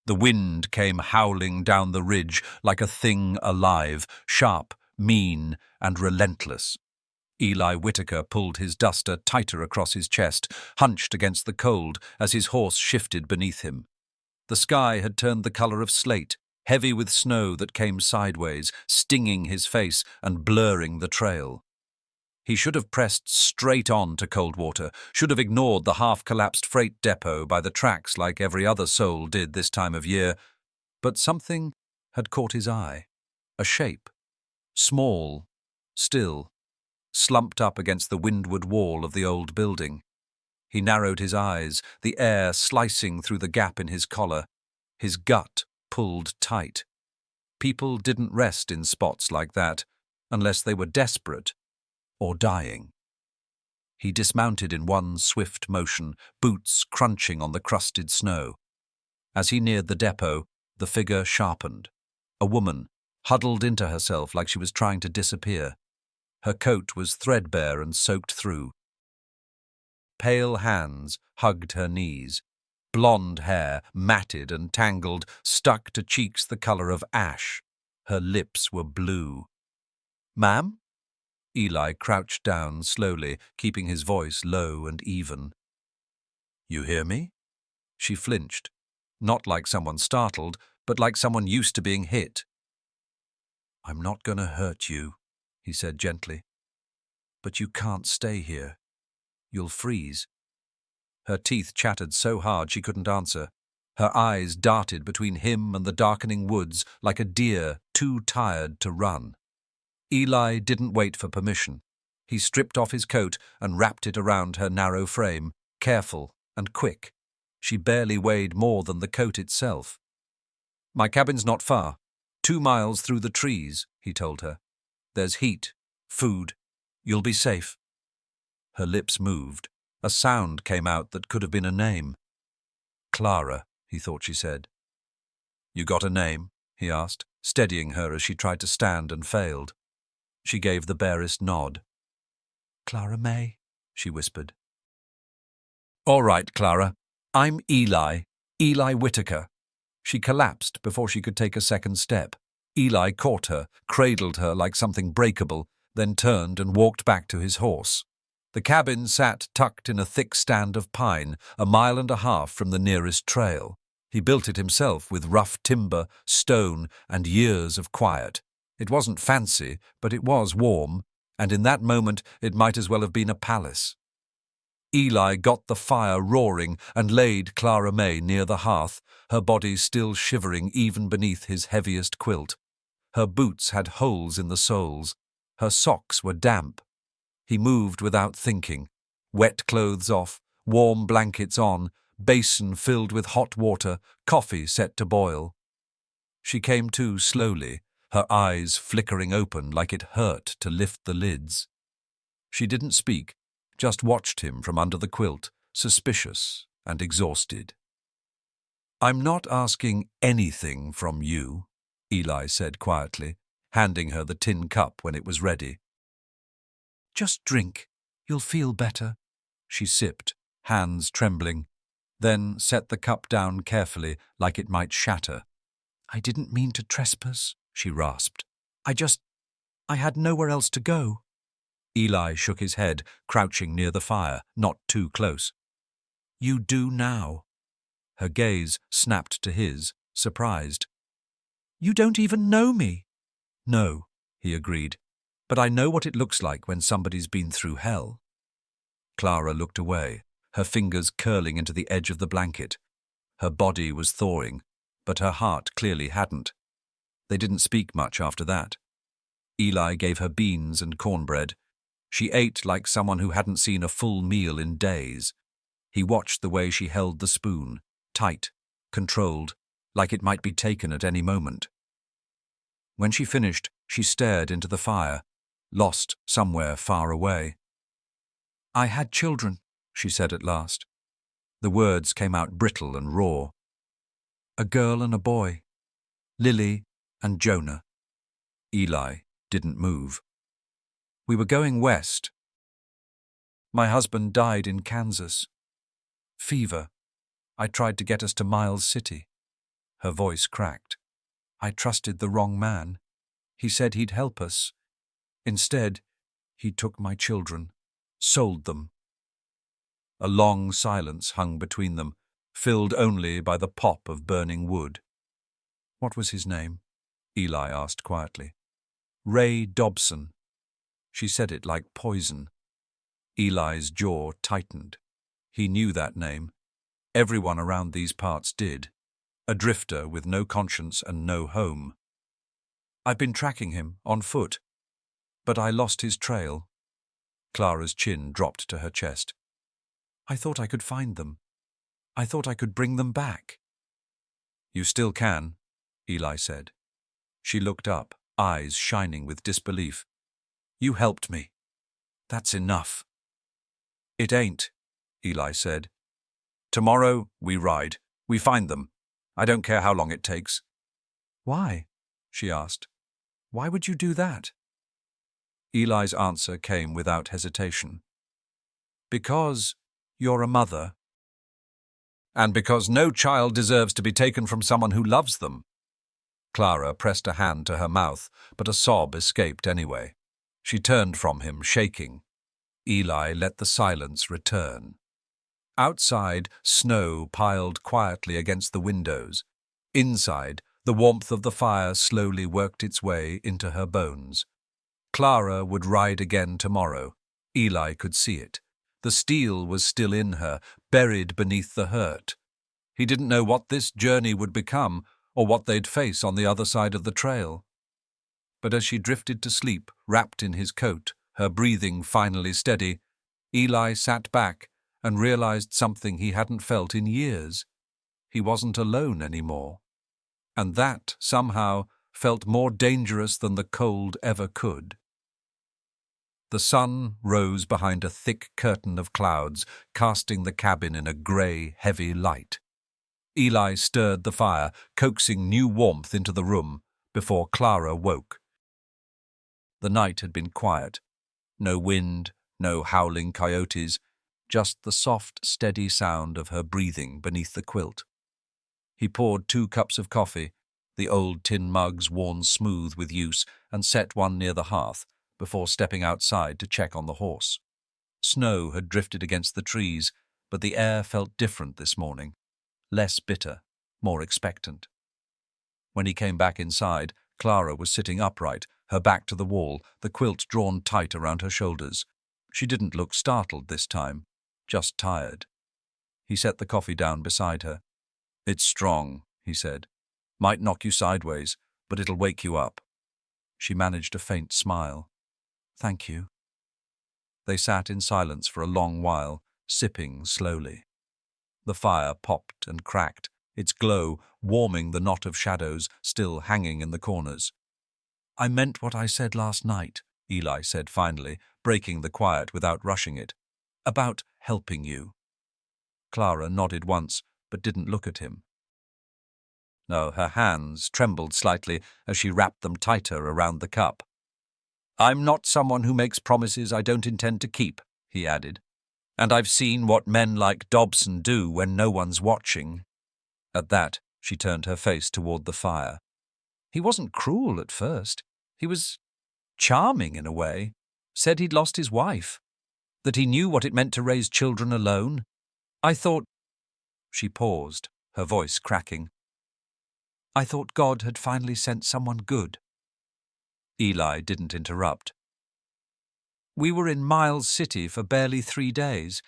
The wind came howling down the ridge like a thing alive, sharp, mean, and relentless. Eli Whitaker pulled his duster tighter across his chest, hunched against the cold as his horse shifted beneath him. The sky had turned the color of slate, heavy with snow that came sideways, stinging his face and blurring the trail. He should have pressed straight on to Coldwater, should have ignored the half-collapsed freight depot by the tracks like every other soul did this time of year, but something had caught his eye. A shape, small, still, slumped up against the windward wall of the old building. He narrowed his eyes, the air slicing through the gap in his collar. His gut pulled tight. People didn't rest in spots like that, unless they were desperate or dying. He dismounted in one swift motion, boots crunching on the crusted snow. As he neared the depot, the figure sharpened. A woman, huddled into herself like she was trying to disappear. Her coat was threadbare and soaked through. Pale hands hugged her knees. Blonde hair, matted and tangled, stuck to cheeks the color of ash. Her lips were blue. "Ma'am?" Eli crouched down slowly, keeping his voice low and even. "You hear me?" She flinched, not like someone startled, but like someone used to being hit. "I'm not going to hurt you," he said gently. "But you can't stay here. You'll freeze." Her teeth chattered so hard she couldn't answer. Her eyes darted between him and the darkening woods like a deer too tired to run. Eli didn't wait for permission. He stripped off his coat and wrapped it around her narrow frame, careful and quick. She barely weighed more than the coat itself. "My cabin's not far. 2 miles through the trees," he told her. "There's heat, food. You'll be safe." Her lips moved. A sound came out that could have been a name. "Clara," he thought she said. "You got a name?" he asked, steadying her as she tried to stand and failed. She gave the barest nod. "Clara May," she whispered. "All right, Clara. I'm Eli Whitaker." She collapsed before she could take a second step. Eli caught her, cradled her like something breakable, then turned and walked back to his horse. The cabin sat tucked in a thick stand of pine, 1.5 miles from the nearest trail. He built it himself with rough timber, stone, and years of quiet. It wasn't fancy, but it was warm, and in that moment it might as well have been a palace. Eli got the fire roaring and laid Clara May near the hearth, her body still shivering even beneath his heaviest quilt. Her boots had holes in the soles. Her socks were damp. He moved without thinking. Wet clothes off, warm blankets on, basin filled with hot water, coffee set to boil. She came to slowly, her eyes flickering open like it hurt to lift the lids. She didn't speak, just watched him from under the quilt, suspicious and exhausted. "I'm not asking anything from you," Eli said quietly, handing her the tin cup when it was ready. "Just drink. You'll feel better." She sipped, hands trembling, then set the cup down carefully like it might shatter. "I didn't mean to trespass," she rasped. I had nowhere else to go." Eli shook his head, crouching near the fire, not too close. "You do now." Her gaze snapped to his, surprised. "You don't even know me." "No," he agreed, "but I know what it looks like when somebody's been through hell." Clara looked away, her fingers curling into the edge of the blanket. Her body was thawing, but her heart clearly hadn't. They didn't speak much after that. Eli gave her beans and cornbread. She ate like someone who hadn't seen a full meal in days. He watched the way she held the spoon, tight, controlled, like it might be taken at any moment. When she finished, she stared into the fire, lost somewhere far away. "I had children," she said at last. The words came out brittle and raw. "A girl and a boy. Lily and Jonah." Eli didn't move. "We were going west. My husband died in Kansas. Fever. I tried to get us to Miles City." Her voice cracked. I trusted the wrong man. He said he'd help us. Instead, he took my children, sold them. A long silence hung between them, filled only by the pop of burning wood. What was his name? Eli asked quietly. Ray Dobson. She said it like poison. Eli's jaw tightened. He knew that name. Everyone around these parts did. A drifter with no conscience and no home. I've been tracking him, on foot. But I lost his trail. Clara's chin dropped to her chest. I thought I could find them. I thought I could bring them back. You still can, Eli said. She looked up, eyes shining with disbelief. You helped me. That's enough. It ain't, Eli said. Tomorrow we ride. We find them. I don't care how long it takes. Why? She asked. Why would you do that? Eli's answer came without hesitation. Because you're a mother. And because no child deserves to be taken from someone who loves them. Clara pressed a hand to her mouth, but a sob escaped anyway. She turned from him, shaking. Eli let the silence return. Outside, snow piled quietly against the windows. Inside, the warmth of the fire slowly worked its way into her bones. Clara would ride again tomorrow. Eli could see it. The steel was still in her, buried beneath the hurt. He didn't know what this journey would become, or what they'd face on the other side of the trail. But as she drifted to sleep, wrapped in his coat, her breathing finally steady, Eli sat back and realized something he hadn't felt in years. He wasn't alone anymore. And that, somehow, felt more dangerous than the cold ever could. The sun rose behind a thick curtain of clouds, casting the cabin in a grey, heavy light. Eli stirred the fire, coaxing new warmth into the room, before Clara woke. The night had been quiet. No wind, no howling coyotes, just the soft, steady sound of her breathing beneath the quilt. He poured 2 cups of coffee, the old tin mugs worn smooth with use, and set one near the hearth, before stepping outside to check on the horse. Snow had drifted against the trees, but the air felt different this morning. Less bitter, more expectant. When he came back inside, Clara was sitting upright, her back to the wall, the quilt drawn tight around her shoulders. She didn't look startled this time, just tired. He set the coffee down beside her. It's strong, he said. Might knock you sideways, but it'll wake you up. She managed a faint smile. Thank you. They sat in silence for a long while, sipping slowly. The fire popped and cracked, its glow warming the knot of shadows still hanging in the corners. I meant what I said last night, Eli said finally, breaking the quiet without rushing it. About helping you. Clara nodded once, but didn't look at him. No, her hands trembled slightly as she wrapped them tighter around the cup. I'm not someone who makes promises I don't intend to keep, he added. And I've seen what men like Dobson do when no one's watching. At that, she turned her face toward the fire. He wasn't cruel at first. He was charming in a way. Said he'd lost his wife. That he knew what it meant to raise children alone. I thought... She paused, her voice cracking. I thought God had finally sent someone good. Eli didn't interrupt. We were in Miles City for barely 3 days.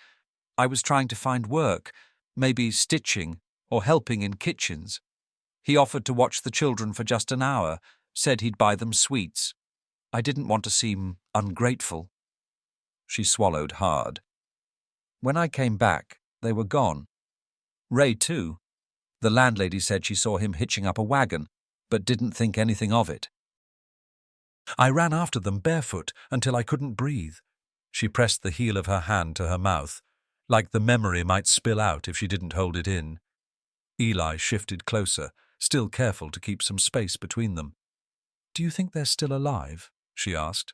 I was trying to find work, maybe stitching or helping in kitchens. He offered to watch the children for just an hour, said he'd buy them sweets. I didn't want to seem ungrateful. She swallowed hard. When I came back, they were gone. Ray too. The landlady said she saw him hitching up a wagon, but didn't think anything of it. I ran after them barefoot until I couldn't breathe. She pressed the heel of her hand to her mouth, like the memory might spill out if she didn't hold it in. Eli shifted closer, still careful to keep some space between them. Do you think they're still alive? She asked.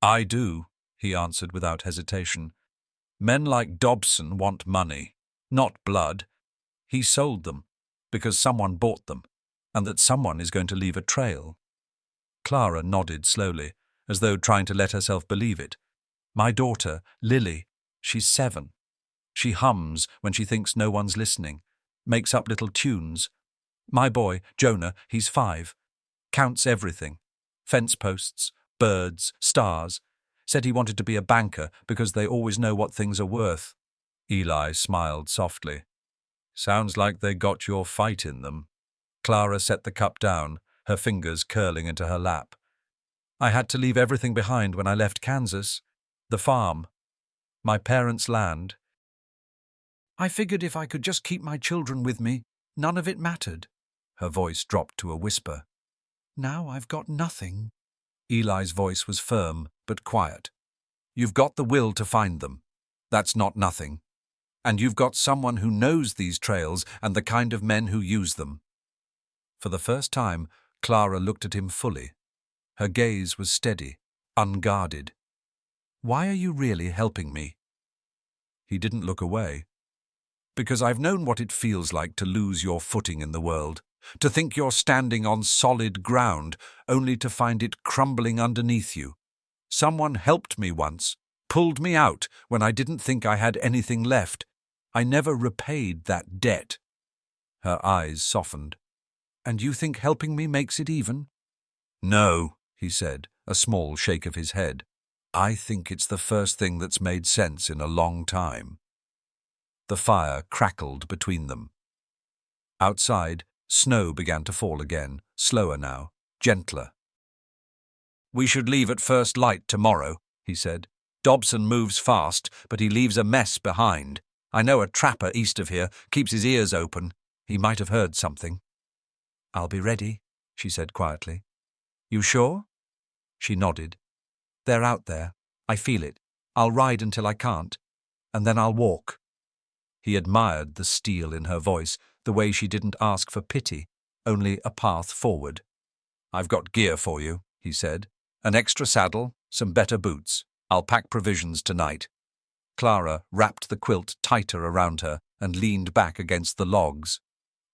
I do, he answered without hesitation. Men like Dobson want money, not blood. He sold them, because someone bought them, and that someone is going to leave a trail. Clara nodded slowly, as though trying to let herself believe it. My daughter, Lily, she's 7. She hums when she thinks no one's listening, makes up little tunes. My boy, Jonah, he's 5, counts everything. Fence posts, birds, stars. Said he wanted to be a banker because they always know what things are worth. Eli smiled softly. Sounds like they got your fight in them. Clara set the cup down, her fingers curling into her lap. I had to leave everything behind when I left Kansas. The farm. My parents' land. I figured if I could just keep my children with me, none of it mattered. Her voice dropped to a whisper. Now I've got nothing. Eli's voice was firm but quiet. You've got the will to find them. That's not nothing. And you've got someone who knows these trails and the kind of men who use them. For the first time, Clara looked at him fully. Her gaze was steady, unguarded. Why are you really helping me? He didn't look away. Because I've known what it feels like to lose your footing in the world, to think you're standing on solid ground, only to find it crumbling underneath you. Someone helped me once, pulled me out when I didn't think I had anything left. I never repaid that debt. Her eyes softened. And you think helping me makes it even? No, he said, a small shake of his head. I think it's the first thing that's made sense in a long time. The fire crackled between them. Outside, snow began to fall again, slower now, gentler. We should leave at first light tomorrow, he said. Dobson moves fast, but he leaves a mess behind. I know a trapper east of here keeps his ears open. He might have heard something. I'll be ready, she said quietly. You sure? She nodded. They're out there. I feel it. I'll ride until I can't, and then I'll walk. He admired the steel in her voice, the way she didn't ask for pity, only a path forward. I've got gear for you, he said. An extra saddle, some better boots. I'll pack provisions tonight. Clara wrapped the quilt tighter around her and leaned back against the logs.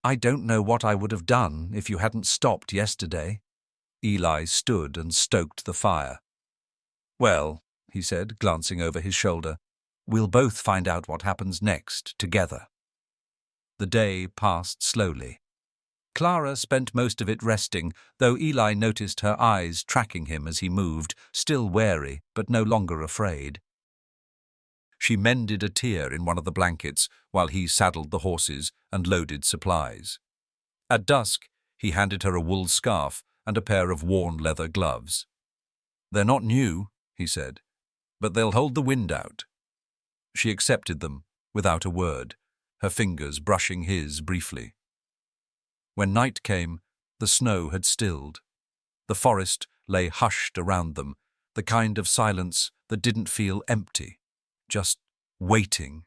I don't know what I would have done if you hadn't stopped yesterday. Eli stood and stoked the fire. Well, he said, glancing over his shoulder, we'll both find out what happens next together. The day passed slowly. Clara spent most of it resting, though Eli noticed her eyes tracking him as he moved, still wary but no longer afraid. She mended a tear in one of the blankets while he saddled the horses and loaded supplies. At dusk, he handed her a wool scarf and a pair of worn leather gloves. They're not new, he said, but they'll hold the wind out. She accepted them without a word, her fingers brushing his briefly. When night came, the snow had stilled. The forest lay hushed around them, the kind of silence that didn't feel empty, just waiting.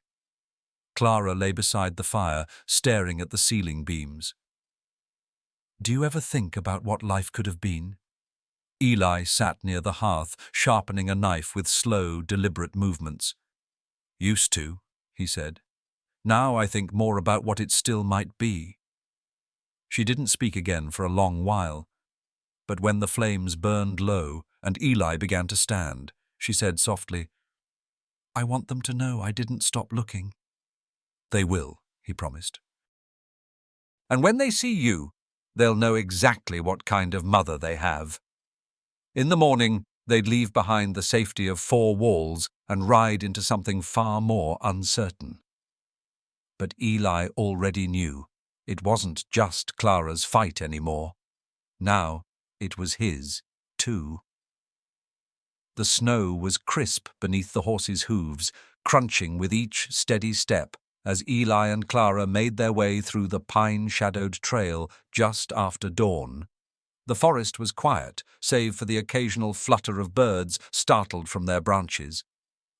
Clara lay beside the fire, staring at the ceiling beams. Do you ever think about what life could have been? Eli sat near the hearth, sharpening a knife with slow, deliberate movements. Used to, he said. Now I think more about what it still might be. She didn't speak again for a long while, but when the flames burned low and Eli began to stand, she said softly, I want them to know I didn't stop looking. They will, he promised. And when they see you, they'll know exactly what kind of mother they have. In the morning, they'd leave behind the safety of 4 walls and ride into something far more uncertain. But Eli already knew it wasn't just Clara's fight anymore. Now it was his, too. The snow was crisp beneath the horses' hooves, crunching with each steady step as Eli and Clara made their way through the pine-shadowed trail just after dawn. The forest was quiet, save for the occasional flutter of birds startled from their branches.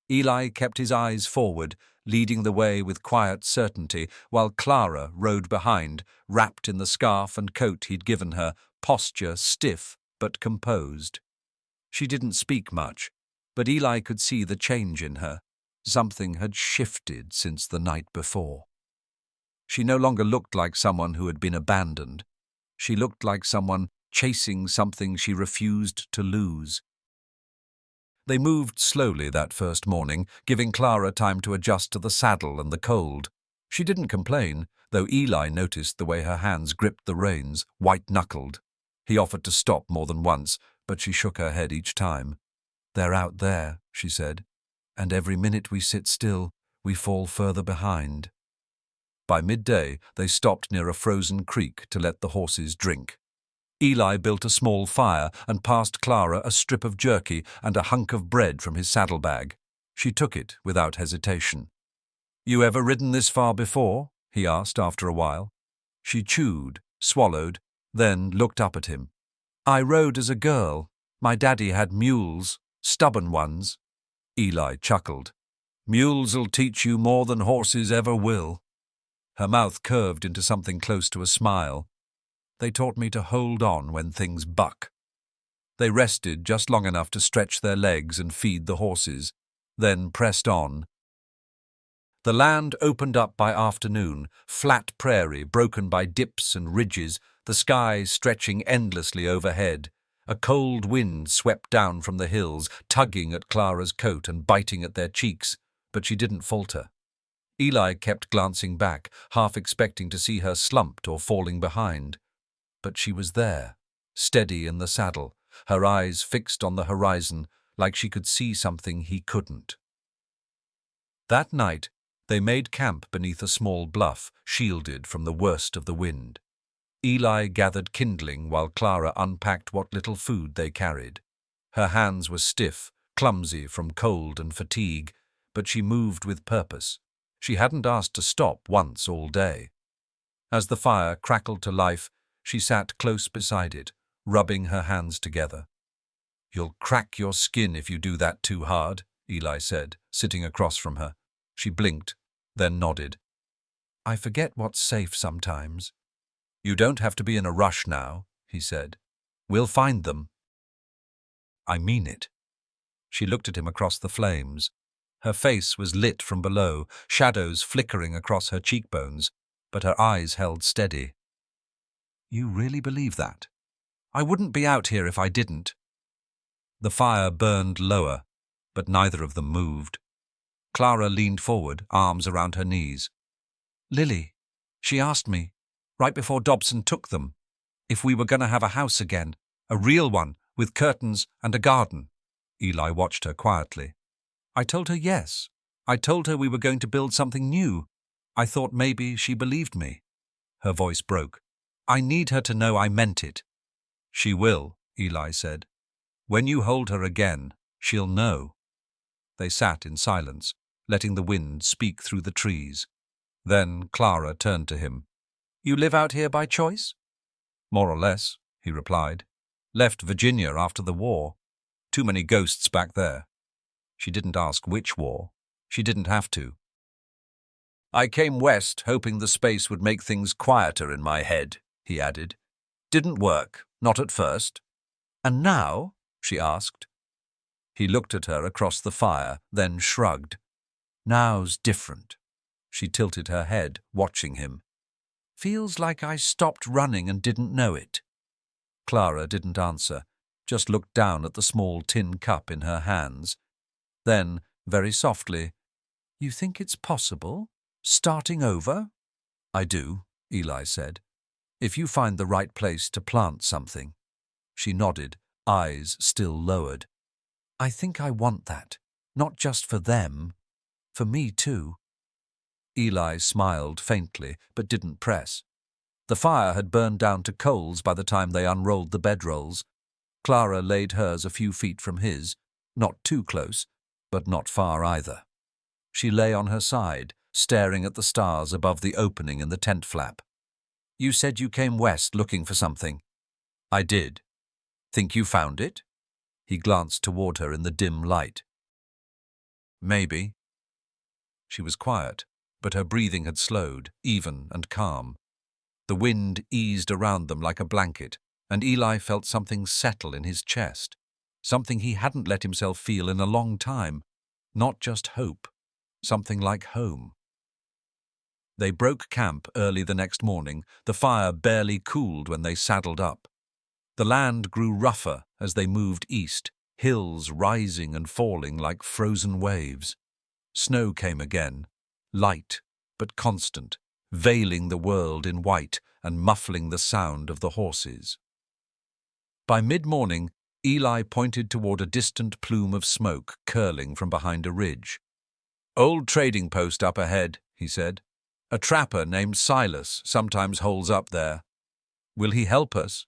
Eli kept his eyes forward, leading the way with quiet certainty, while Clara rode behind, wrapped in the scarf and coat he'd given her, posture stiff but composed. She didn't speak much, but Eli could see the change in her. Something had shifted since the night before. She no longer looked like someone who had been abandoned. She looked like someone chasing something she refused to lose. They moved slowly that first morning, giving Clara time to adjust to the saddle and the cold. She didn't complain, though Eli noticed the way her hands gripped the reins, white-knuckled. He offered to stop more than once, but she shook her head each time. "They're out there," she said, "and every minute we sit still, we fall further behind." By midday, they stopped near a frozen creek to let the horses drink. Eli built a small fire and passed Clara a strip of jerky and a hunk of bread from his saddlebag. She took it without hesitation. "You ever ridden this far before?" he asked after a while. She chewed, swallowed, then looked up at him. "I rode as a girl. My daddy had mules, stubborn ones." Eli chuckled. "Mules'll teach you more than horses ever will." Her mouth curved into something close to a smile. "They taught me to hold on when things buck." They rested just long enough to stretch their legs and feed the horses, then pressed on. The land opened up by afternoon, flat prairie broken by dips and ridges, the sky stretching endlessly overhead. A cold wind swept down from the hills, tugging at Clara's coat and biting at their cheeks, but she didn't falter. Eli kept glancing back, half expecting to see her slumped or falling behind. But she was there, steady in the saddle, her eyes fixed on the horizon, like she could see something he couldn't. That night, they made camp beneath a small bluff, shielded from the worst of the wind. Eli gathered kindling while Clara unpacked what little food they carried. Her hands were stiff, clumsy from cold and fatigue, but she moved with purpose. She hadn't asked to stop once all day. As the fire crackled to life, she sat close beside it, rubbing her hands together. "You'll crack your skin if you do that too hard," Eli said, sitting across from her. She blinked, then nodded. "I forget what's safe sometimes." "You don't have to be in a rush now," he said. "We'll find them." "I mean it." She looked at him across the flames. Her face was lit from below, shadows flickering across her cheekbones, but her eyes held steady. "You really believe that? I wouldn't be out here if I didn't." The fire burned lower, but neither of them moved. Clara leaned forward, arms around her knees. "Lily, she asked me, right before Dobson took them, if we were going to have a house again, a real one, with curtains and a garden." Eli watched her quietly. "I told her yes. I told her we were going to build something new. I thought maybe she believed me." Her voice broke. "I need her to know I meant it." "She will," Eli said. "When you hold her again, she'll know." They sat in silence, letting the wind speak through the trees. Then Clara turned to him. "You live out here by choice?" "More or less," he replied. "Left Virginia after the war. Too many ghosts back there." She didn't ask which war. She didn't have to. "I came west hoping the space would make things quieter in my head," he added. "Didn't work, not at first." "And now?" she asked. He looked at her across the fire, then shrugged. "Now's different." She tilted her head, watching him. "Feels like I stopped running and didn't know it." Clara didn't answer, just looked down at the small tin cup in her hands. Then, very softly, "You think it's possible? Starting over?" "I do," Eli said. "If you find the right place to plant something." She nodded, eyes still lowered. "I think I want that. Not just for them. For me too." Eli smiled faintly, but didn't press. The fire had burned down to coals by the time they unrolled the bedrolls. Clara laid hers a few feet from his, not too close, but not far either. She lay on her side, staring at the stars above the opening in the tent flap. "You said you came west looking for something." "I did. Think you found it?" He glanced toward her in the dim light. "Maybe." She was quiet, but her breathing had slowed, even and calm. The wind eased around them like a blanket, and Eli felt something settle in his chest, something he hadn't let himself feel in a long time, not just hope, something like home. They broke camp early the next morning, the fire barely cooled when they saddled up. The land grew rougher as they moved east, hills rising and falling like frozen waves. Snow came again, light but constant, veiling the world in white and muffling the sound of the horses. By mid-morning, Eli pointed toward a distant plume of smoke curling from behind a ridge. "Old trading post up ahead," he said. "A trapper named Silas sometimes holds up there. Will he help us?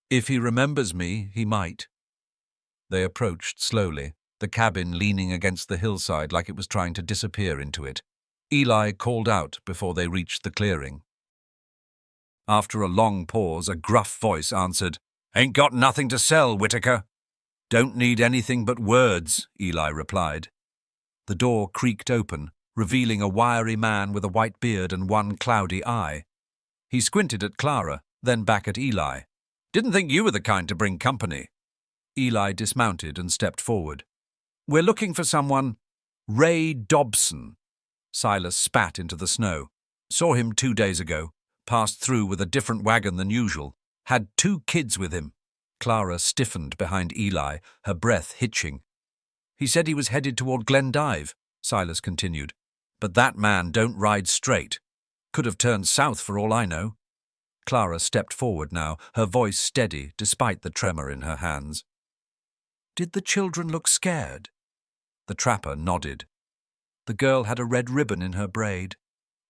If he remembers me, he might." They approached slowly, the cabin leaning against the hillside like it was trying to disappear into it. Eli called out before they reached the clearing. After a long pause, a gruff voice answered, "Ain't got nothing to sell, Whitaker." "Don't need anything but words," Eli replied. The door creaked open, revealing a wiry man with a white beard and one cloudy eye. He squinted at Clara, then back at Eli. "Didn't think you were the kind to bring company." Eli dismounted and stepped forward. "We're looking for someone, Ray Dobson." Silas spat into the snow. "Saw him 2 days ago. Passed through with a different wagon than usual. Had 2 kids with him." Clara stiffened behind Eli, her breath hitching. "He said he was headed toward Glendive," Silas continued. "But that man don't ride straight. Could have turned south for all I know." Clara stepped forward now, her voice steady despite the tremor in her hands. "Did the children look scared?" The trapper nodded. The girl had a red ribbon in her braid.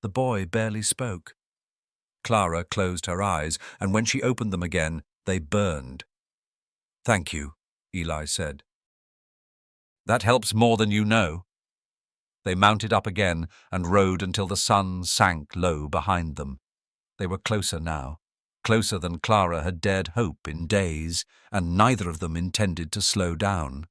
The boy barely spoke. Clara closed her eyes, and when she opened them again, they burned. "Thank you," Eli said. "That helps more than you know." They mounted up again and rode until the sun sank low behind them. They were closer now, closer than Clara had dared hope in days, and neither of them intended to slow down.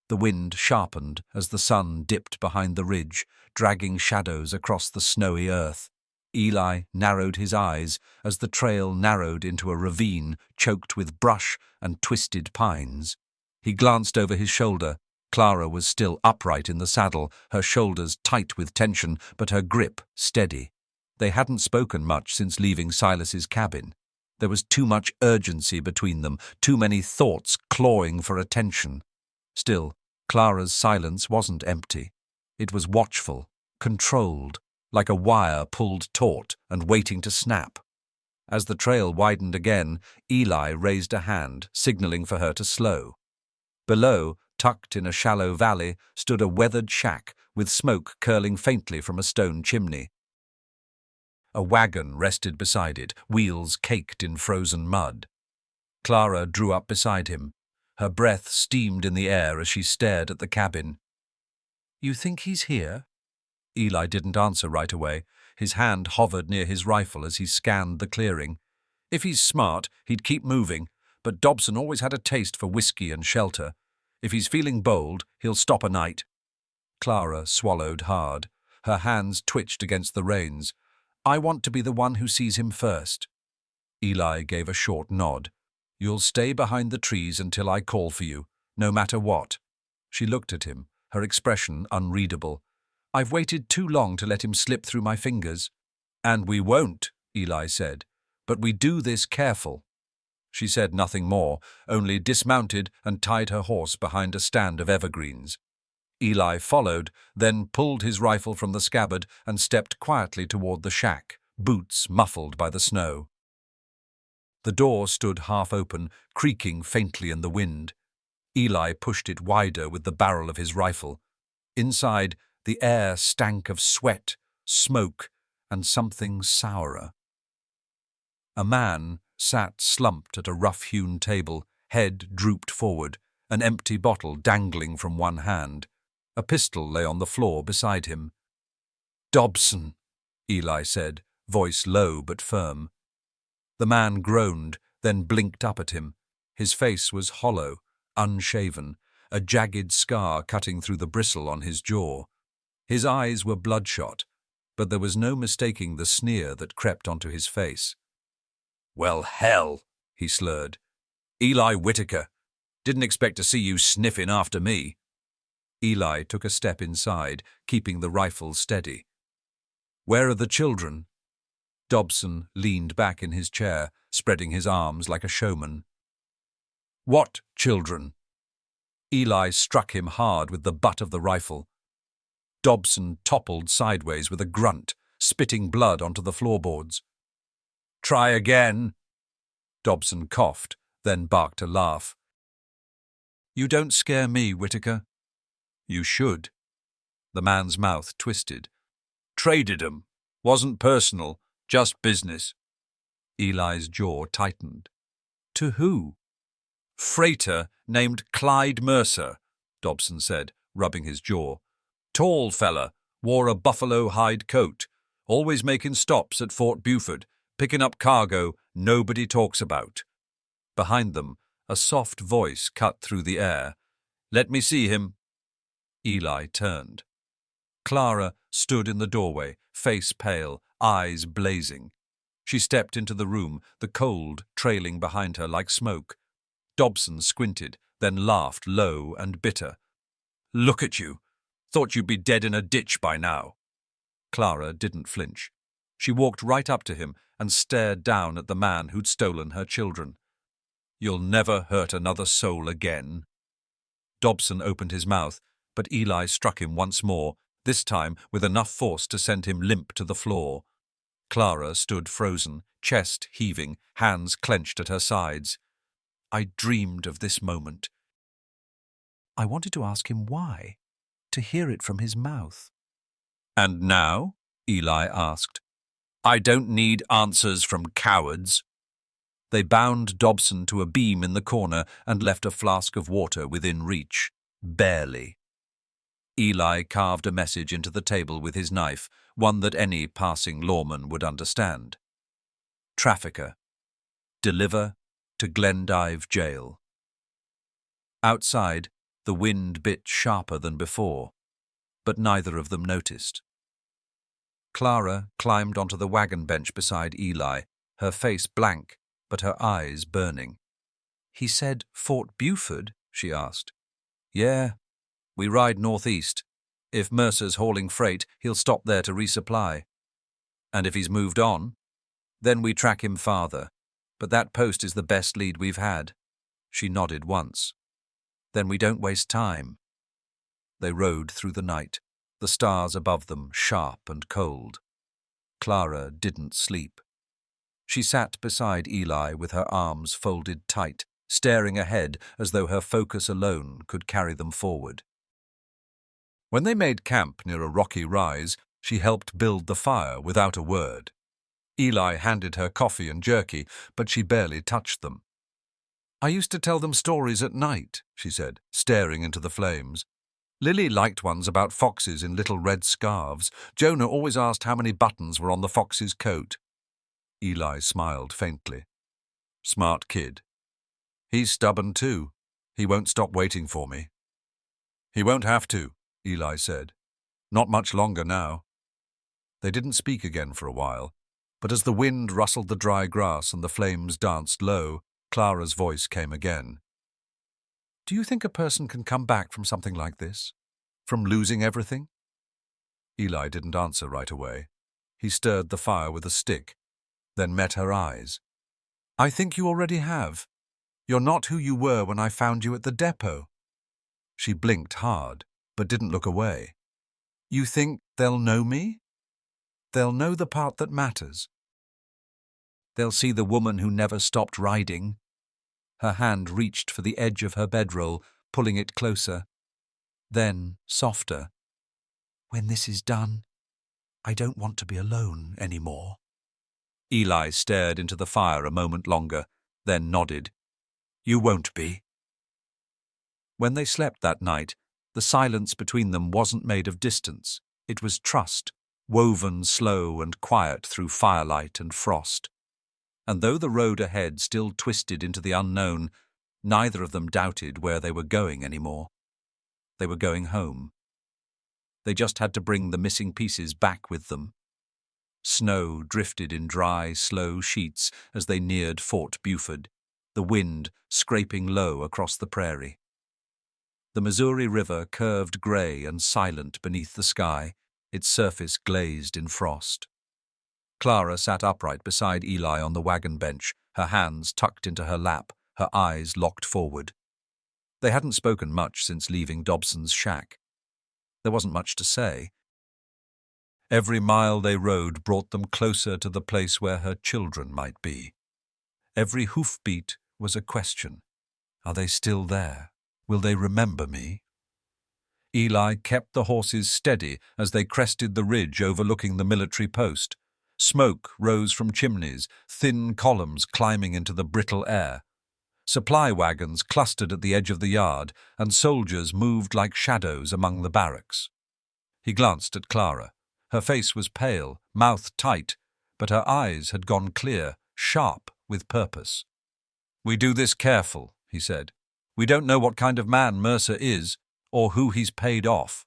The wind sharpened as the sun dipped behind the ridge, dragging shadows across the snowy earth. Eli narrowed his eyes as the trail narrowed into a ravine choked with brush and twisted pines. He glanced over his shoulder. Clara was still upright in the saddle, her shoulders tight with tension, but her grip steady. They hadn't spoken much since leaving Silas's cabin. There was too much urgency between them, too many thoughts clawing for attention. Still, Clara's silence wasn't empty. It was watchful, controlled, like a wire pulled taut and waiting to snap. As the trail widened again, Eli raised a hand, signaling for her to slow. Below, tucked in a shallow valley, stood a weathered shack with smoke curling faintly from a stone chimney. A wagon rested beside it, wheels caked in frozen mud. Clara drew up beside him. Her breath steamed in the air as she stared at the cabin. "You think he's here?" Eli didn't answer right away. His hand hovered near his rifle as he scanned the clearing. If he's smart, he'd keep moving, but Dobson always had a taste for whiskey and shelter. If he's feeling bold, he'll stop a night. Clara swallowed hard. Her hands twitched against the reins. "I want to be the one who sees him first." Eli gave a short nod. "You'll stay behind the trees until I call for you, no matter what." She looked at him, her expression unreadable. "I've waited too long to let him slip through my fingers." "And we won't," Eli said. "But we do this careful." She said nothing more, only dismounted and tied her horse behind a stand of evergreens. Eli followed, then pulled his rifle from the scabbard and stepped quietly toward the shack, boots muffled by the snow. The door stood half open, creaking faintly in the wind. Eli pushed it wider with the barrel of his rifle. Inside, the air stank of sweat, smoke, and something sourer. A man sat slumped at a rough-hewn table, head drooped forward, an empty bottle dangling from one hand. A pistol lay on the floor beside him. "Dobson," Eli said, voice low but firm. The man groaned, then blinked up at him. His face was hollow, unshaven, a jagged scar cutting through the bristle on his jaw. His eyes were bloodshot, but there was no mistaking the sneer that crept onto his face. "Well, hell," he slurred. "Eli Whitaker. Didn't expect to see you sniffing after me." Eli took a step inside, keeping the rifle steady. Where are the children? Dobson leaned back in his chair, spreading his arms like a showman. What children? Eli struck him hard with the butt of the rifle. Dobson toppled sideways with a grunt, spitting blood onto the floorboards. Try again. Dobson coughed, then barked a laugh. You don't scare me, Whitaker. You should. The man's mouth twisted. Traded 'em. Wasn't personal, just business. Eli's jaw tightened. To who? Freighter named Clyde Mercer, Dobson said, rubbing his jaw. Tall fella, wore a buffalo hide coat, always making stops at Fort Buford, picking up cargo nobody talks about. Behind them, a soft voice cut through the air. Let me see him. Eli turned. Clara stood in the doorway, face pale, eyes blazing. She stepped into the room, the cold trailing behind her like smoke. Dobson squinted, then laughed low and bitter. Look at you. Thought you'd be dead in a ditch by now. Clara didn't flinch. She walked right up to him and stared down at the man who'd stolen her children. You'll never hurt another soul again. Dobson opened his mouth, but Eli struck him once more, this time with enough force to send him limp to the floor. Clara stood frozen, chest heaving, hands clenched at her sides. I dreamed of this moment. I wanted to ask him why, to hear it from his mouth. And now? Eli asked. I don't need answers from cowards. They bound Dobson to a beam in the corner and left a flask of water within reach. Barely. Eli carved a message into the table with his knife, one that any passing lawman would understand. Trafficker. Deliver to Glendive Jail. Outside, the wind bit sharper than before, but neither of them noticed. Clara climbed onto the wagon bench beside Eli, her face blank, but her eyes burning. He said Fort Buford, she asked. Yeah, we ride northeast. If Mercer's hauling freight, he'll stop there to resupply. And if he's moved on, then we track him farther. But that post is the best lead we've had. She nodded once. Then we don't waste time. They rode through the night, the stars above them sharp and cold. Clara didn't sleep. She sat beside Eli with her arms folded tight, staring ahead as though her focus alone could carry them forward. When they made camp near a rocky rise, she helped build the fire without a word. Eli handed her coffee and jerky, but she barely touched them. I used to tell them stories at night, she said, staring into the flames. Lily liked ones about foxes in little red scarves. Jonah always asked how many buttons were on the fox's coat. Eli smiled faintly. Smart kid. He's stubborn too. He won't stop waiting for me. He won't have to, Eli said. Not much longer now. They didn't speak again for a while, but as the wind rustled the dry grass and the flames danced low, Clara's voice came again. Do you think a person can come back from something like this? From losing everything? Eli didn't answer right away. He stirred the fire with a stick, then met her eyes. I think you already have. You're not who you were when I found you at the depot. She blinked hard, but didn't look away. You think they'll know me? They'll know the part that matters. They'll see the woman who never stopped riding. Her hand reached for the edge of her bedroll, pulling it closer. Then, softer. When this is done, I don't want to be alone anymore. Eli stared into the fire a moment longer, then nodded. You won't be. When they slept that night, the silence between them wasn't made of distance. It was trust, woven slow and quiet through firelight and frost. And though the road ahead still twisted into the unknown, neither of them doubted where they were going anymore. They were going home. They just had to bring the missing pieces back with them. Snow drifted in dry, slow sheets as they neared Fort Buford, the wind scraping low across the prairie. The Missouri River curved grey and silent beneath the sky, its surface glazed in frost. Clara sat upright beside Eli on the wagon bench, her hands tucked into her lap, her eyes locked forward. They hadn't spoken much since leaving Dobson's shack. There wasn't much to say. Every mile they rode brought them closer to the place where her children might be. Every hoofbeat was a question. Are they still there? Will they remember me? Eli kept the horses steady as they crested the ridge overlooking the military post. Smoke rose from chimneys, thin columns climbing into the brittle air. Supply wagons clustered at the edge of the yard, and soldiers moved like shadows among the barracks. He glanced at Clara. Her face was pale, mouth tight, but her eyes had gone clear, sharp with purpose. "We do this careful," he said. "We don't know what kind of man Mercer is, or who he's paid off.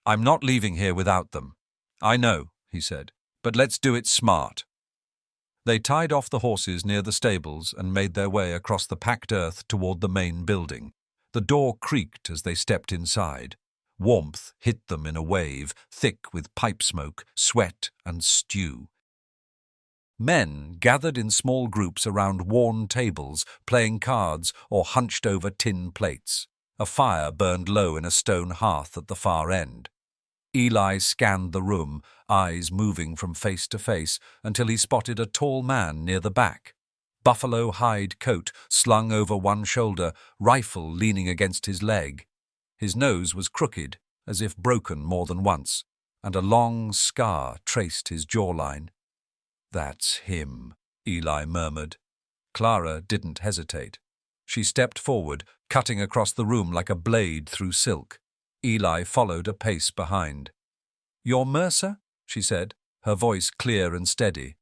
I'm not leaving here without them." "I know," he said, "but let's do it smart." They tied off the horses near the stables and made their way across the packed earth toward the main building. The door creaked as they stepped inside. Warmth hit them in a wave, thick with pipe smoke, sweat, and stew. Men gathered in small groups around worn tables, playing cards or hunched over tin plates. A fire burned low in a stone hearth at the far end. Eli scanned the room, eyes moving from face to face, until he spotted a tall man near the back. Buffalo hide coat slung over one shoulder, rifle leaning against his leg. His nose was crooked, as if broken more than once, and a long scar traced his jawline. "That's him," Eli murmured. Clara didn't hesitate. She stepped forward, cutting across the room like a blade through silk. Eli followed a pace behind. "You're Mercer?" she said, her voice clear and steady.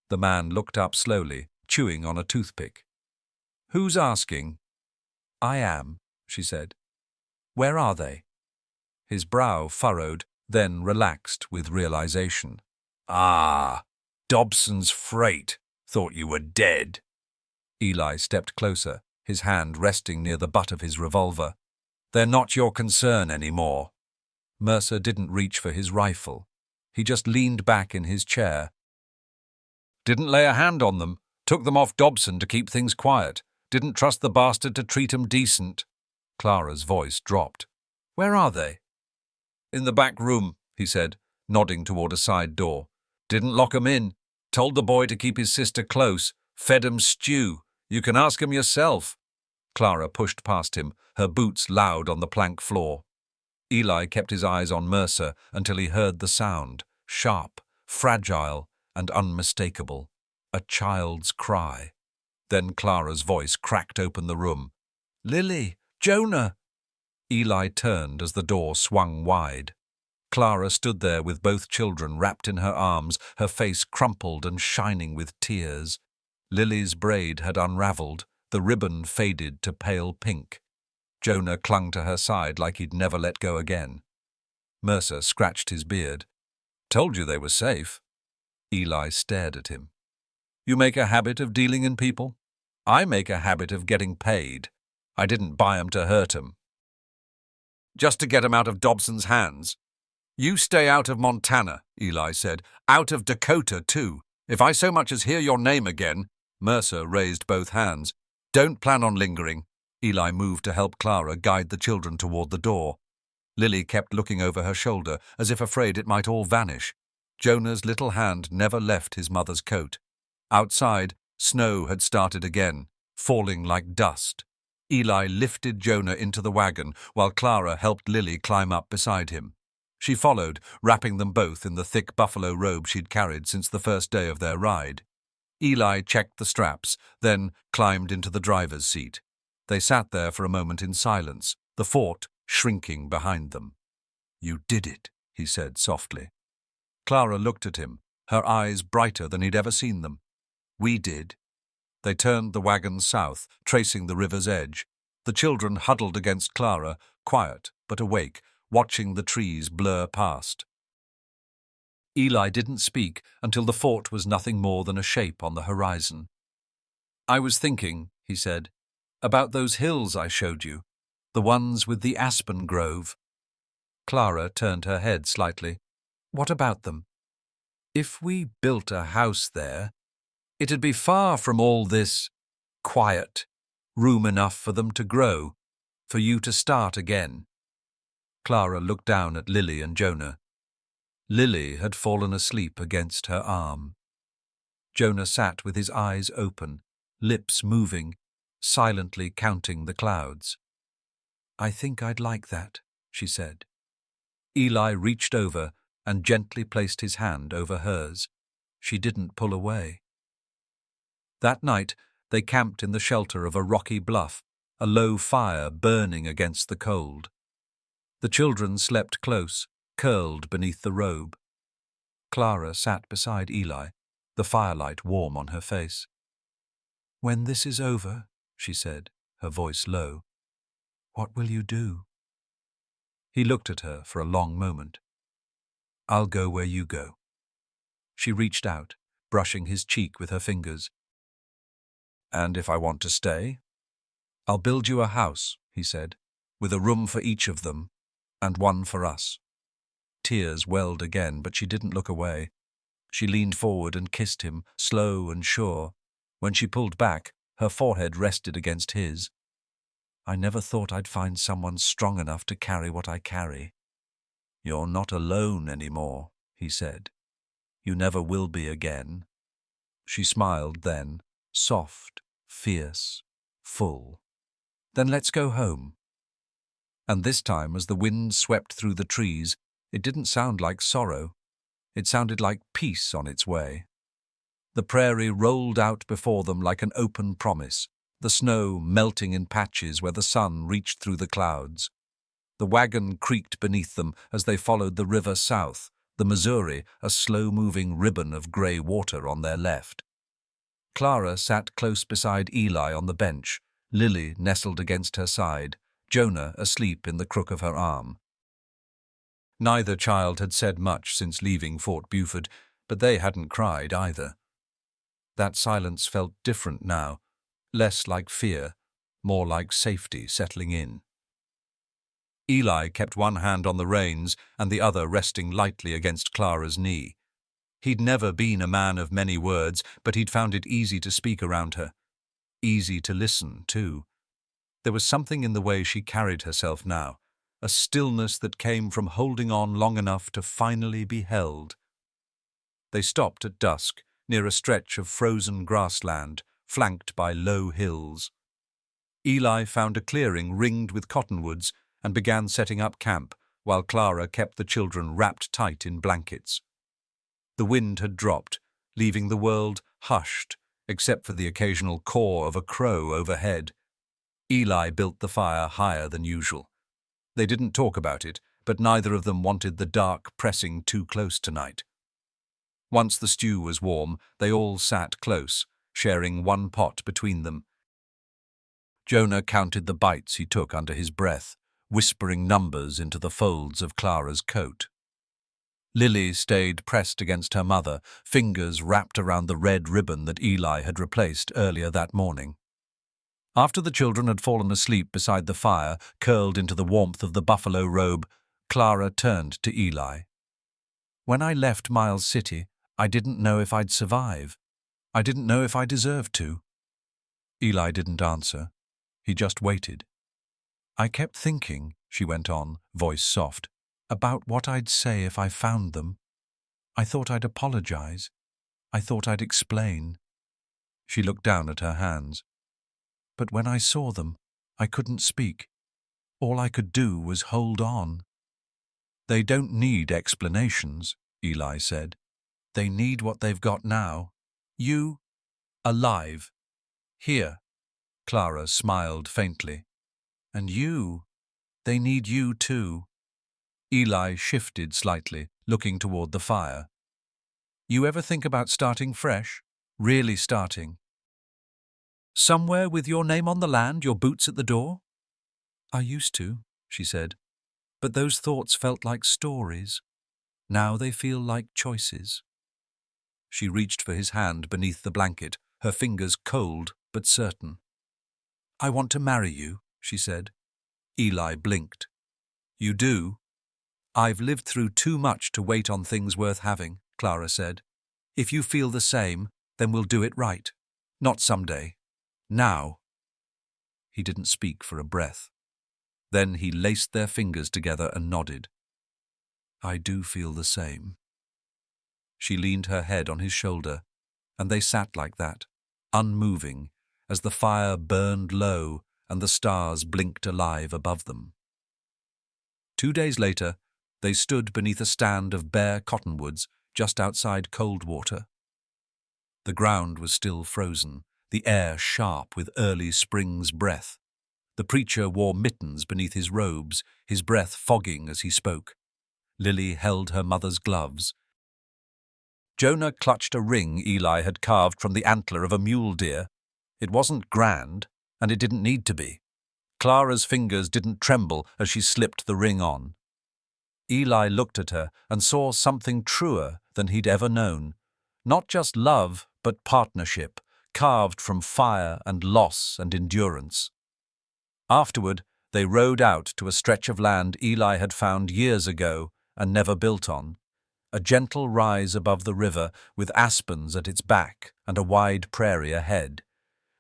The man looked up slowly, chewing on a toothpick. "Who's asking?" "I am," she said. "Where are they?" His brow furrowed, then relaxed with realization. "Ah, Dobson's freight. Thought you were dead." Eli stepped closer, his hand resting near the butt of his revolver. "They're not your concern anymore." Mercer didn't reach for his rifle. He just leaned back in his chair. "Didn't lay a hand on them. Took them off Dobson to keep things quiet. Didn't trust the bastard to treat 'em decent." Clara's voice dropped. "Where are they?" "In the back room," he said, nodding toward a side door. "Didn't lock 'em in. Told the boy to keep his sister close. Fed 'em stew. You can ask 'em yourself." Clara pushed past him, her boots loud on the plank floor. Eli kept his eyes on Mercer until he heard the sound, sharp, fragile, and unmistakable. A child's cry. Then Clara's voice cracked open the room. "Lily! Jonah!" Eli turned as the door swung wide. Clara stood there with both children wrapped in her arms, her face crumpled and shining with tears. Lily's braid had unraveled, the ribbon faded to pale pink. Jonah clung to her side like he'd never let go again. Mercer scratched his beard. "Told you they were safe." Eli stared at him. "You make a habit of dealing in people? I make a habit of getting paid. I didn't buy 'em to hurt 'em. Just to get 'em out of Dobson's hands." "You stay out of Montana," Eli said. "Out of Dakota, too. If I so much as hear your name again—" Mercer raised both hands. "Don't plan on lingering." Eli moved to help Clara guide the children toward the door. Lily kept looking over her shoulder, as if afraid it might all vanish. Jonah's little hand never left his mother's coat. Outside, snow had started again, falling like dust. Eli lifted Jonah into the wagon, while Clara helped Lily climb up beside him. She followed, wrapping them both in the thick buffalo robe she'd carried since the first day of their ride. Eli checked the straps, then climbed into the driver's seat. They sat there for a moment in silence, the fort shrinking behind them. "You did it," he said softly. Clara looked at him, her eyes brighter than he'd ever seen them. "We did." They turned the wagon south, tracing the river's edge. The children huddled against Clara, quiet but awake, watching the trees blur past. Eli didn't speak until the fort was nothing more than a shape on the horizon. "I was thinking," he said, "about those hills I showed you, the ones with the aspen grove." Clara turned her head slightly. What about them? If we built a house there, it'd be far from all this quiet, room enough for them to grow, for you to start again. Clara looked down at Lily and Jonah. Lily had fallen asleep against her arm. Jonah sat with his eyes open, lips moving, silently counting the clouds. "I think I'd like that," she said. Eli reached over and gently placed his hand over hers. She didn't pull away. That night they camped in the shelter of a rocky bluff, a low fire burning against the cold. The children slept close, curled beneath the robe. Clara sat beside Eli, the firelight warm on her face. "When this is over," she said, her voice low, "what will you do?" He looked at her for a long moment. "I'll go where you go." She reached out, brushing his cheek with her fingers. "And if I want to stay?" "I'll build you a house," he said, "with a room for each of them, and one for us." Tears welled again, but she didn't look away. She leaned forward and kissed him, slow and sure. When she pulled back, her forehead rested against his. "I never thought I'd find someone strong enough to carry what I carry." "You're not alone anymore," he said. "You never will be again." She smiled then, soft, fierce, full. "Then let's go home." And this time, as the wind swept through the trees, it didn't sound like sorrow. It sounded like peace on its way. The prairie rolled out before them like an open promise, the snow melting in patches where the sun reached through the clouds. The wagon creaked beneath them as they followed the river south, the Missouri a slow-moving ribbon of grey water on their left. Clara sat close beside Eli on the bench, Lily nestled against her side, Jonah asleep in the crook of her arm. Neither child had said much since leaving Fort Buford, but they hadn't cried either. That silence felt different now, less like fear, more like safety settling in. Eli kept one hand on the reins and the other resting lightly against Clara's knee. He'd never been a man of many words, but he'd found it easy to speak around her. Easy to listen, too. There was something in the way she carried herself now, a stillness that came from holding on long enough to finally be held. They stopped at dusk, near a stretch of frozen grassland, flanked by low hills. Eli found a clearing ringed with cottonwoods and began setting up camp, while Clara kept the children wrapped tight in blankets. The wind had dropped, leaving the world hushed, except for the occasional caw of a crow overhead. Eli built the fire higher than usual. They didn't talk about it, but neither of them wanted the dark pressing too close tonight. Once the stew was warm, they all sat close, sharing one pot between them. Jonah counted the bites he took under his breath, whispering numbers into the folds of Clara's coat. Lily stayed pressed against her mother, fingers wrapped around the red ribbon that Eli had replaced earlier that morning. After the children had fallen asleep beside the fire, curled into the warmth of the buffalo robe, Clara turned to Eli. "When I left Miles City, I didn't know if I'd survive. I didn't know if I deserved to." Eli didn't answer. He just waited. "I kept thinking," she went on, voice soft, "about what I'd say if I found them. I thought I'd apologize. I thought I'd explain." She looked down at her hands. "But when I saw them, I couldn't speak. All I could do was hold on." "They don't need explanations," Eli said. "They need what they've got now. You, alive. Here." Clara smiled faintly. "And you, they need you too." Eli shifted slightly, looking toward the fire. "You ever think about starting fresh? Really starting? Somewhere with your name on the land, your boots at the door?" "I used to," she said. "But those thoughts felt like stories. Now they feel like choices." She reached for his hand beneath the blanket, her fingers cold but certain. "I want to marry you," she said. Eli blinked. "You do?" "I've lived through too much to wait on things worth having," Clara said. "If you feel the same, then we'll do it right. Not someday. Now." He didn't speak for a breath. Then he laced their fingers together and nodded. "I do feel the same." She leaned her head on his shoulder, and they sat like that, unmoving, as the fire burned low and the stars blinked alive above them. 2 days later, they stood beneath a stand of bare cottonwoods just outside Coldwater. The ground was still frozen, the air sharp with early spring's breath. The preacher wore mittens beneath his robes, his breath fogging as he spoke. Lily held her mother's gloves. Jonah clutched a ring Eli had carved from the antler of a mule deer. It wasn't grand, and it didn't need to be. Clara's fingers didn't tremble as she slipped the ring on. Eli looked at her and saw something truer than he'd ever known. Not just love, but partnership, carved from fire and loss and endurance. Afterward, they rode out to a stretch of land Eli had found years ago and never built on. A gentle rise above the river with aspens at its back and a wide prairie ahead.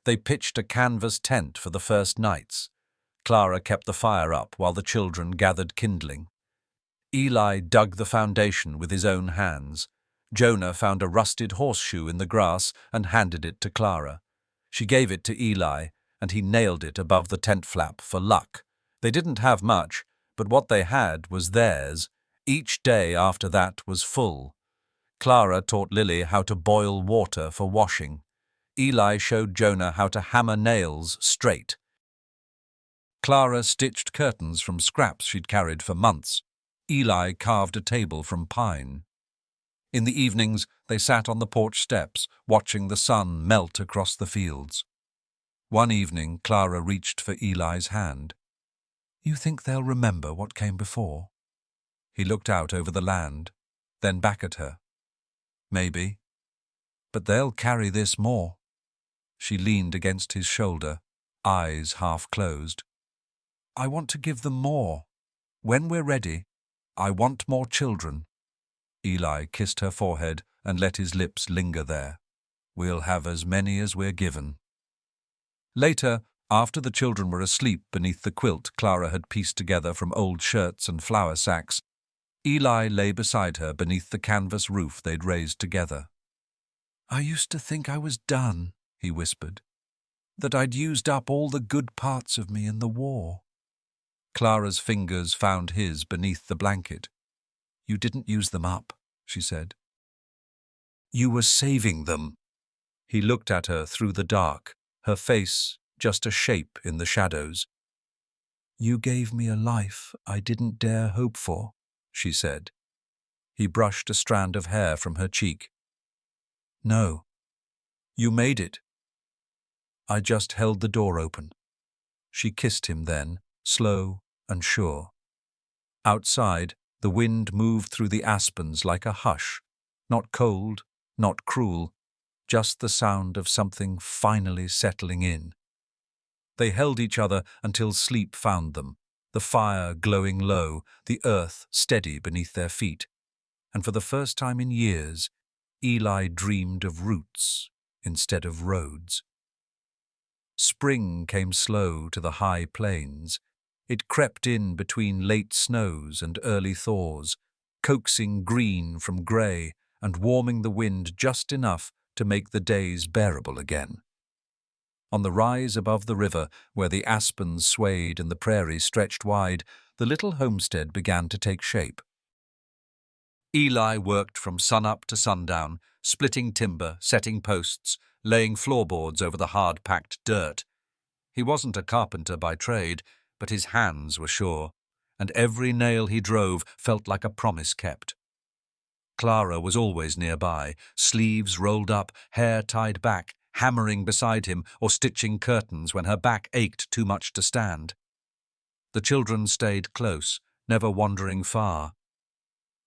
They pitched a canvas tent for the first nights. Clara kept the fire up while the children gathered kindling. Eli dug the foundation with his own hands. Jonah found a rusted horseshoe in the grass and handed it to Clara. She gave it to Eli, and he nailed it above the tent flap for luck. They didn't have much, but what they had was theirs. Each day after that was full. Clara taught Lily how to boil water for washing. Eli showed Jonah how to hammer nails straight. Clara stitched curtains from scraps she'd carried for months. Eli carved a table from pine. In the evenings, they sat on the porch steps, watching the sun melt across the fields. One evening, Clara reached for Eli's hand. "You think they'll remember what came before?" He looked out over the land, then back at her. "Maybe. But they'll carry this more." She leaned against his shoulder, eyes half closed. "I want to give them more. When we're ready, I want more children." Eli kissed her forehead and let his lips linger there. "We'll have as many as we're given." Later, after the children were asleep beneath the quilt Clara had pieced together from old shirts and flour sacks, Eli lay beside her beneath the canvas roof they'd raised together. "I used to think I was done," he whispered, "that I'd used up all the good parts of me in the war." Clara's fingers found his beneath the blanket. "You didn't use them up," she said. "You were saving them." He looked at her through the dark, her face just a shape in the shadows. "You gave me a life I didn't dare hope for," she said. He brushed a strand of hair from her cheek. "No, you made it." "I just held the door open." She kissed him then, slow and sure. Outside, the wind moved through the aspens like a hush, not cold, not cruel, just the sound of something finally settling in. They held each other until sleep found them, the fire glowing low, the earth steady beneath their feet. And for the first time in years, Eli dreamed of roots instead of roads. Spring came slow to the high plains. It crept in between late snows and early thaws, coaxing green from grey and warming the wind just enough to make the days bearable again. On the rise above the river, where the aspens swayed and the prairie stretched wide, the little homestead began to take shape. Eli worked from sunup to sundown, splitting timber, setting posts, laying floorboards over the hard-packed dirt. He wasn't a carpenter by trade, but his hands were sure, and every nail he drove felt like a promise kept. Clara was always nearby, sleeves rolled up, hair tied back, hammering beside him or stitching curtains when her back ached too much to stand. The children stayed close, never wandering far.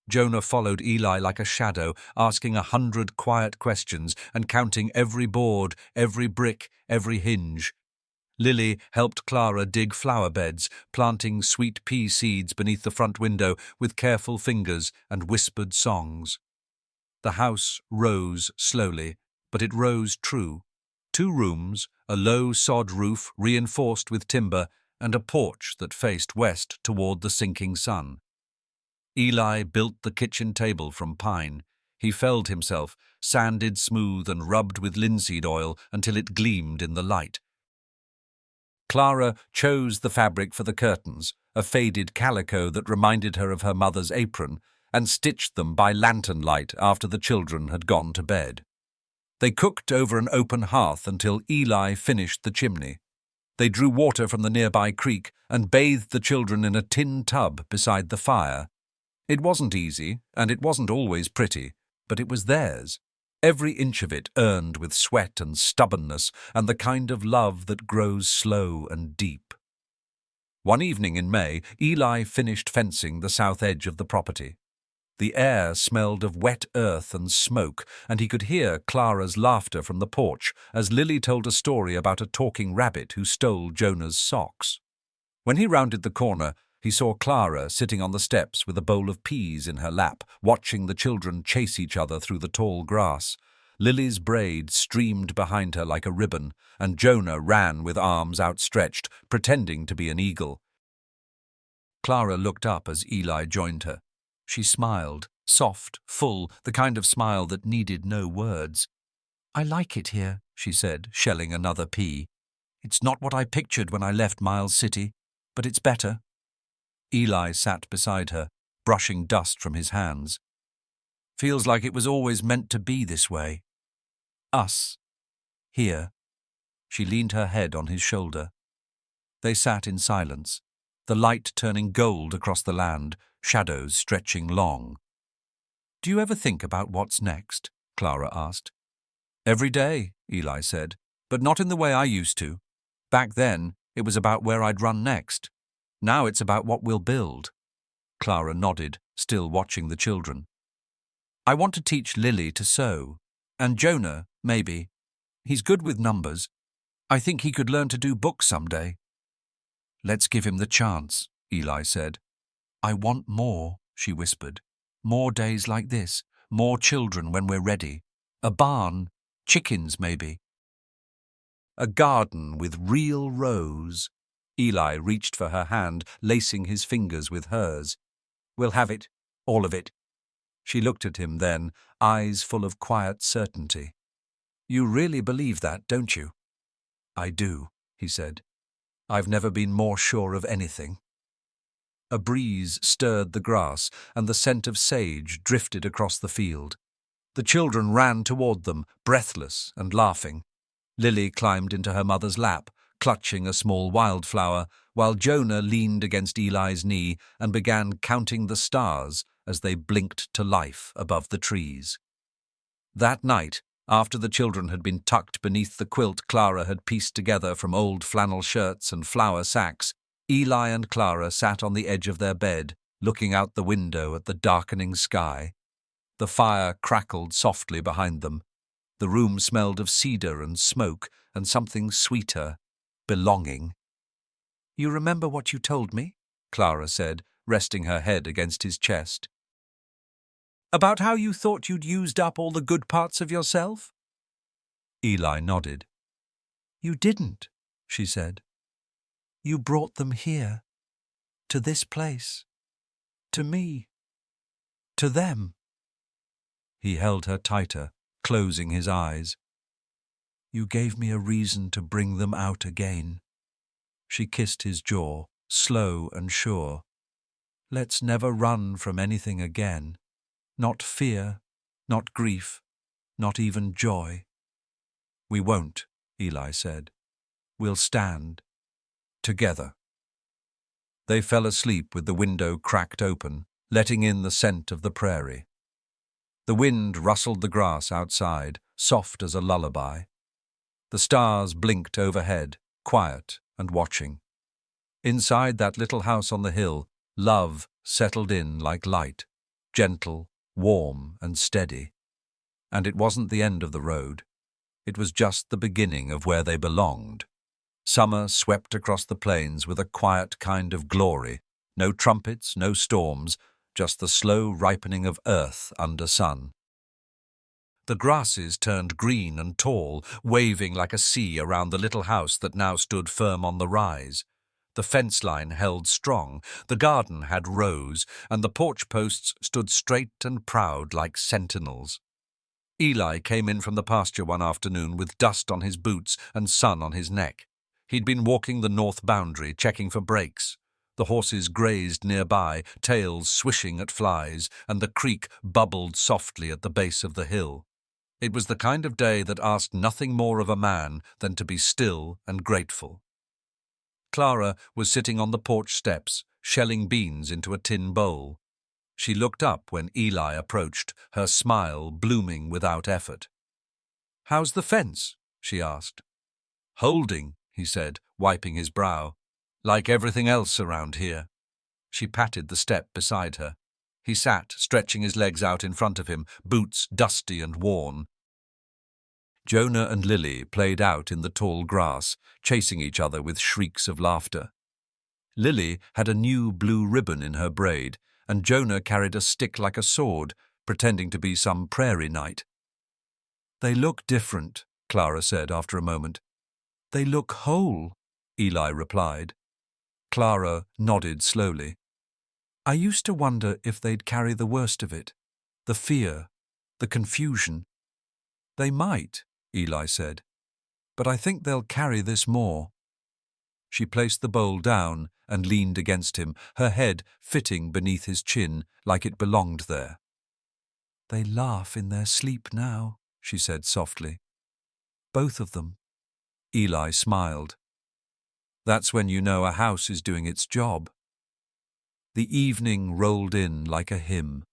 Jonah followed Eli like a shadow, asking 100 quiet questions and counting every board, every brick, every hinge. Lily helped Clara dig flower beds, planting sweet pea seeds beneath the front window with careful fingers and whispered songs. The house rose slowly, but it rose true. 2 rooms, a low sod roof reinforced with timber, and a porch that faced west toward the sinking sun. Eli built the kitchen table from pine. He felled himself, sanded smooth and rubbed with linseed oil until it gleamed in the light. Clara chose the fabric for the curtains, a faded calico that reminded her of her mother's apron, and stitched them by lantern light after the children had gone to bed. They cooked over an open hearth until Eli finished the chimney. They drew water from the nearby creek and bathed the children in a tin tub beside the fire. It wasn't easy, and it wasn't always pretty, but it was theirs. Every inch of it earned with sweat and stubbornness and the kind of love that grows slow and deep. One evening in May, Eli finished fencing the south edge of the property. The air smelled of wet earth and smoke, and he could hear Clara's laughter from the porch as Lily told a story about a talking rabbit who stole Jonah's socks. When he rounded the corner, he saw Clara sitting on the steps with a bowl of peas in her lap, watching the children chase each other through the tall grass. Lily's braid streamed behind her like a ribbon, and Jonah ran with arms outstretched, pretending to be an eagle. Clara looked up as Eli joined her. She smiled, soft, full, the kind of smile that needed no words. "I like it here," she said, shelling another pea. "It's not what I pictured when I left Miles City, but it's better." Eli sat beside her, brushing dust from his hands. "Feels like it was always meant to be this way. Us. Here." She leaned her head on his shoulder. They sat in silence, the light turning gold across the land, shadows stretching long. "Do you ever think about what's next?" Clara asked. "Every day," Eli said, "but not in the way I used to. Back then, it was about where I'd run next. Now it's about what we'll build." Clara nodded, still watching the children. "I want to teach Lily to sew. And Jonah, maybe. He's good with numbers. I think he could learn to do books someday." "Let's give him the chance," Eli said. "I want more," she whispered. "More days like this, more children when we're ready. A barn, chickens maybe." "A garden with real rows." Eli reached for her hand, lacing his fingers with hers. "We'll have it, all of it." She looked at him then, eyes full of quiet certainty. "You really believe that, don't you?" "I do," he said. "I've never been more sure of anything." A breeze stirred the grass, and the scent of sage drifted across the field. The children ran toward them, breathless and laughing. Lily climbed into her mother's lap, clutching a small wildflower, while Jonah leaned against Eli's knee and began counting the stars as they blinked to life above the trees. That night, after the children had been tucked beneath the quilt Clara had pieced together from old flannel shirts and flour sacks, Eli and Clara sat on the edge of their bed, looking out the window at the darkening sky. The fire crackled softly behind them. The room smelled of cedar and smoke and something sweeter, belonging. "You remember what you told me?" Clara said, resting her head against his chest. "About how you thought you'd used up all the good parts of yourself?" Eli nodded. "You didn't," she said. "You brought them here, to this place, to me, to them." He held her tighter, closing his eyes. "You gave me a reason to bring them out again." She kissed his jaw, slow and sure. "Let's never run from anything again. Not fear, not grief, not even joy." "We won't," Eli said. "We'll stand. Together." They fell asleep with the window cracked open, letting in the scent of the prairie. The wind rustled the grass outside, soft as a lullaby. The stars blinked overhead, quiet and watching. Inside that little house on the hill, love settled in like light, gentle, warm and steady. And it wasn't the end of the road. It was just the beginning of where they belonged. Summer swept across the plains with a quiet kind of glory. No trumpets, no storms, just the slow ripening of earth under sun. The grasses turned green and tall, waving like a sea around the little house that now stood firm on the rise. The fence line held strong, the garden had rows, and the porch posts stood straight and proud like sentinels. Eli came in from the pasture one afternoon with dust on his boots and sun on his neck. He'd been walking the north boundary, checking for breaks. The horses grazed nearby, tails swishing at flies, and the creek bubbled softly at the base of the hill. It was the kind of day that asked nothing more of a man than to be still and grateful. Clara was sitting on the porch steps, shelling beans into a tin bowl. She looked up when Eli approached, her smile blooming without effort. "How's the fence?" she asked. "Holding," he said, wiping his brow. "Like everything else around here." She patted the step beside her. He sat, stretching his legs out in front of him, boots dusty and worn. Jonah and Lily played out in the tall grass, chasing each other with shrieks of laughter. Lily had a new blue ribbon in her braid, and Jonah carried a stick like a sword, pretending to be some prairie knight. "They look different," Clara said after a moment. "They look whole," Eli replied. Clara nodded slowly. "I used to wonder if they'd carry the worst of it, the fear, the confusion." "They might," Eli said, "but I think they'll carry this more." She placed the bowl down and leaned against him, her head fitting beneath his chin like it belonged there. "They laugh in their sleep now," she said softly. "Both of them." Eli smiled. "That's when you know a house is doing its job." The evening rolled in like a hymn.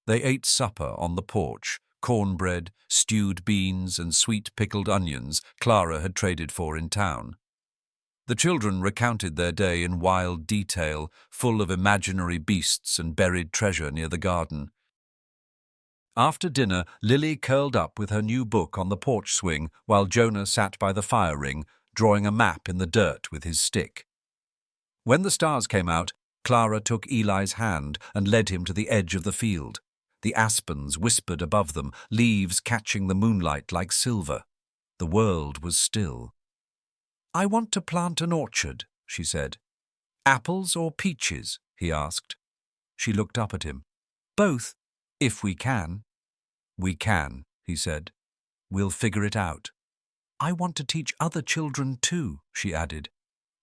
They ate supper on the porch, cornbread, stewed beans, and sweet pickled onions Clara had traded for in town. The children recounted their day in wild detail, full of imaginary beasts and buried treasure near the garden. After dinner, Lily curled up with her new book on the porch swing while Jonah sat by the fire ring, drawing a map in the dirt with his stick. When the stars came out, Clara took Eli's hand and led him to the edge of the field. The aspens whispered above them, leaves catching the moonlight like silver. The world was still. "I want to plant an orchard," she said. "Apples or peaches?" he asked. She looked up at him. "Both, if we can." "We can," he said. "We'll figure it out." "I want to teach other children too," she added.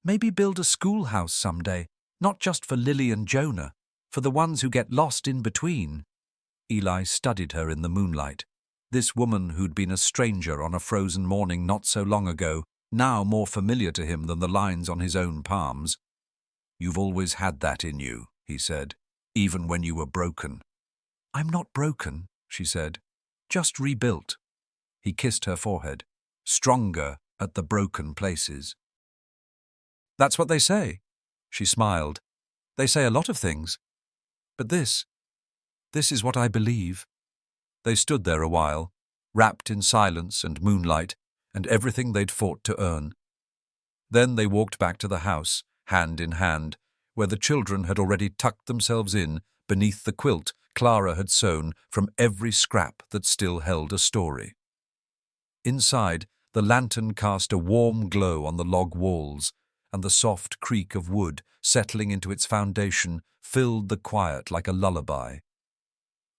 "Maybe build a schoolhouse someday, not just for Lily and Jonah, for the ones who get lost in between." Eli studied her in the moonlight. This woman who'd been a stranger on a frozen morning not so long ago, now more familiar to him than the lines on his own palms. "You've always had that in you," he said, "even when you were broken." "I'm not broken," she said, "just rebuilt." He kissed her forehead, stronger at the broken places. "That's what they say." She smiled. "They say a lot of things. But this is what I believe." They stood there a while, wrapped in silence and moonlight, and everything they'd fought to earn. Then they walked back to the house, hand in hand, where the children had already tucked themselves in beneath the quilt Clara had sewn from every scrap that still held a story. Inside, the lantern cast a warm glow on the log walls, and the soft creak of wood settling into its foundation filled the quiet like a lullaby.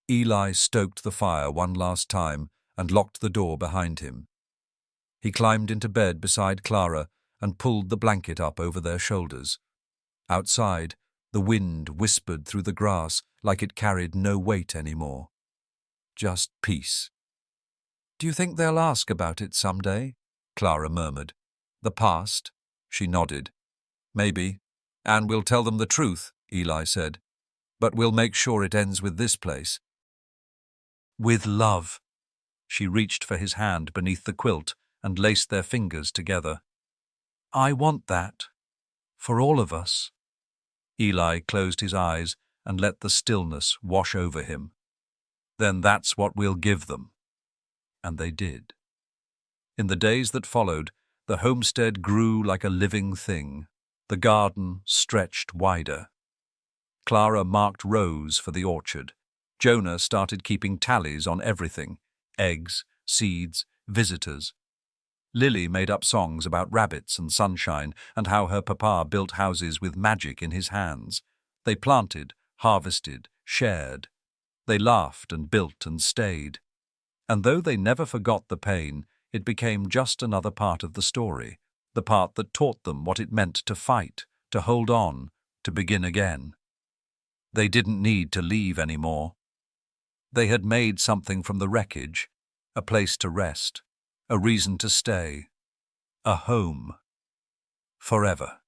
Eli stoked the fire one last time and locked the door behind him. He climbed into bed beside Clara and pulled the blanket up over their shoulders. Outside, the wind whispered through the grass like it carried no weight anymore. Just peace. "Do you think they'll ask about it someday?" Clara murmured. "The past?" She nodded. "Maybe. And we'll tell them the truth," Eli said. "But we'll make sure it ends with this place." "With love." She reached for his hand beneath the quilt and laced their fingers together. "I want that. For all of us." Eli closed his eyes and let the stillness wash over him. "Then that's what we'll give them." And they did. In the days that followed, The homestead grew like a living thing. The garden stretched wider. Clara marked rows for the orchard. Jonah started keeping tallies on everything: eggs, seeds, visitors. Lily made up songs about rabbits and sunshine and how her papa built houses with magic in his hands. They planted, harvested, shared. They laughed and built and stayed. And though they never forgot the pain, it became just another part of the story, the part that taught them what it meant to fight, to hold on, to begin again. They didn't need to leave anymore. They had made something from the wreckage, a place to rest, a reason to stay, a home. Forever.